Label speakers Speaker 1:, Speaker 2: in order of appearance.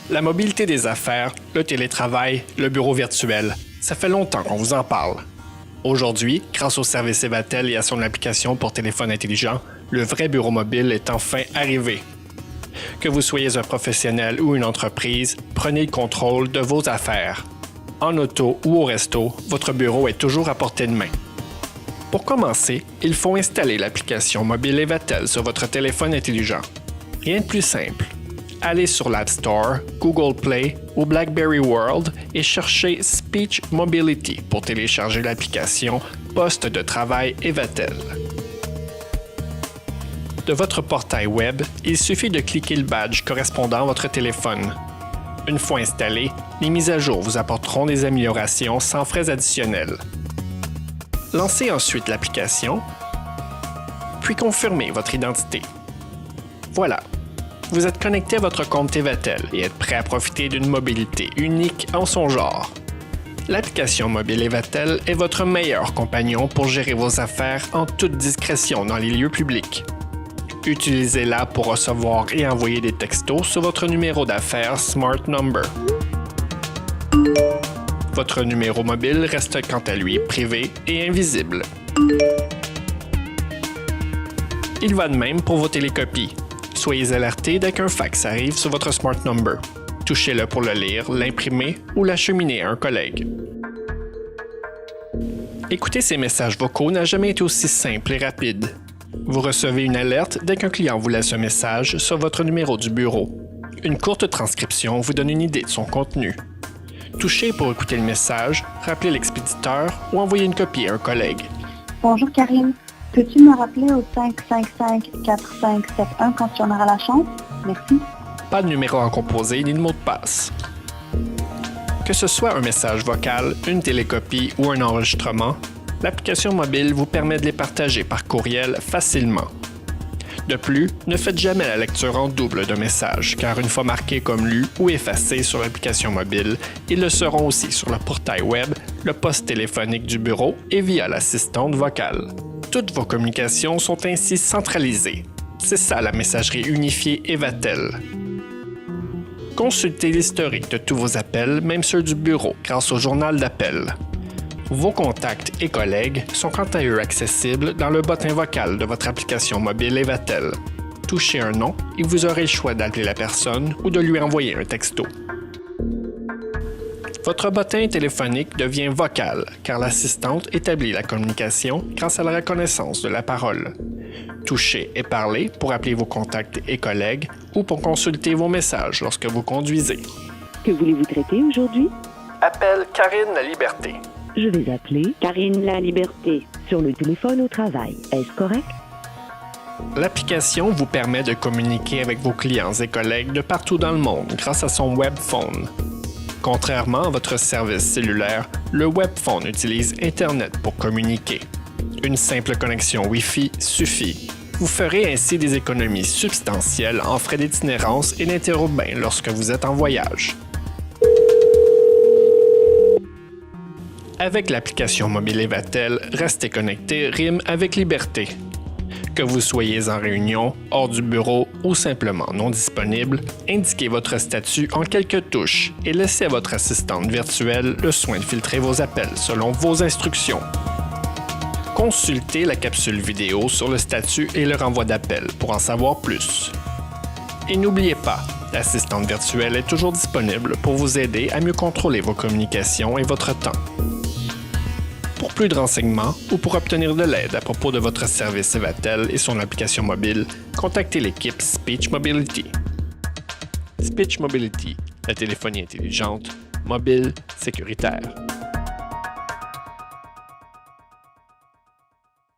Speaker 1: La mobilité des affaires, le télétravail, le bureau virtuel, ça fait longtemps qu'on vous en parle. Aujourd'hui, grâce au service Evatel et à son application pour téléphone intelligent, le vrai bureau mobile est enfin arrivé. Que vous soyez un professionnel ou une entreprise, prenez le contrôle de vos affaires. En auto ou au resto, votre bureau est toujours à portée de main. Pour commencer, il faut installer l'application mobile Evatel sur votre téléphone intelligent. Rien de plus simple. Allez sur l'App Store, Google Play ou BlackBerry World et cherchez Speech Mobility pour télécharger l'application Poste de travail Evatel. De votre portail web, il suffit de cliquer le badge correspondant à votre téléphone. Une fois installé, les mises à jour vous apporteront des améliorations sans frais additionnels. Lancez ensuite l'application, puis confirmez votre identité. Voilà, vous êtes connecté à votre compte Evatel et êtes prêt à profiter d'une mobilité unique en son genre. L'application mobile Evatel est votre meilleur compagnon pour gérer vos affaires en toute discrétion dans les lieux publics. Utilisez-la pour recevoir et envoyer des textos sur votre numéro d'affaires Smart Number. Votre numéro mobile reste quant à lui privé et invisible. Il va de même pour vos télécopies. Soyez alertés dès qu'un fax arrive sur votre Smart Number. Touchez-le pour le lire, l'imprimer ou l'acheminer à un collègue. Écouter ces messages vocaux n'a jamais été aussi simple et rapide. Vous recevez une alerte dès qu'un client vous laisse un message sur votre numéro du bureau. Une courte transcription vous donne une idée de son contenu. Touchez pour écouter le message, rappelez l'expéditeur ou envoyer une copie à un collègue.
Speaker 2: Bonjour Karine, peux-tu me rappeler au 555-4571 quand tu en auras la chance? Merci.
Speaker 1: Pas de numéro à composer ni de mot de passe. Que ce soit un message vocal, une télécopie ou un enregistrement, l'application mobile vous permet de les partager par courriel facilement. De plus, ne faites jamais la lecture en double d'un message, car une fois marqué comme lu ou effacé sur l'application mobile, ils le seront aussi sur le portail web, le poste téléphonique du bureau et via l'assistante vocale. Toutes vos communications sont ainsi centralisées. C'est ça la messagerie unifiée Evatel. Consultez l'historique de tous vos appels, même ceux du bureau, grâce au journal d'appel. Vos contacts et collègues sont quant à eux accessibles dans le bottin vocal de votre application mobile Evatel. Touchez un nom et vous aurez le choix d'appeler la personne ou de lui envoyer un texto. Votre bottin téléphonique devient vocal car l'assistante établit la communication grâce à la reconnaissance de la parole. Touchez et parlez pour appeler vos contacts et collègues ou pour consulter vos messages lorsque vous conduisez.
Speaker 3: Que voulez-vous traiter aujourd'hui?
Speaker 1: Appelle Karine La Liberté.
Speaker 3: Je vais appeler Karine La Liberté sur le téléphone au travail. Est-ce correct?
Speaker 1: L'application vous permet de communiquer avec vos clients et collègues de partout dans le monde grâce à son web phone. Contrairement à votre service cellulaire, le web phone utilise Internet pour communiquer. Une simple connexion Wi-Fi suffit. Vous ferez ainsi des économies substantielles en frais d'itinérance et d'interurbain lorsque vous êtes en voyage. Avec l'application mobile Evatel, rester connecté rime avec liberté. Que vous soyez en réunion, hors du bureau ou simplement non disponible, indiquez votre statut en quelques touches et laissez à votre assistante virtuelle le soin de filtrer vos appels selon vos instructions. Consultez la capsule vidéo sur le statut et le renvoi d'appel pour en savoir plus. Et n'oubliez pas, l'assistante virtuelle est toujours disponible pour vous aider à mieux contrôler vos communications et votre temps. Pour plus de renseignements ou pour obtenir de l'aide à propos de votre service Evatel et son application mobile, contactez l'équipe Speech Mobility. Speech Mobility, la téléphonie intelligente, mobile, sécuritaire.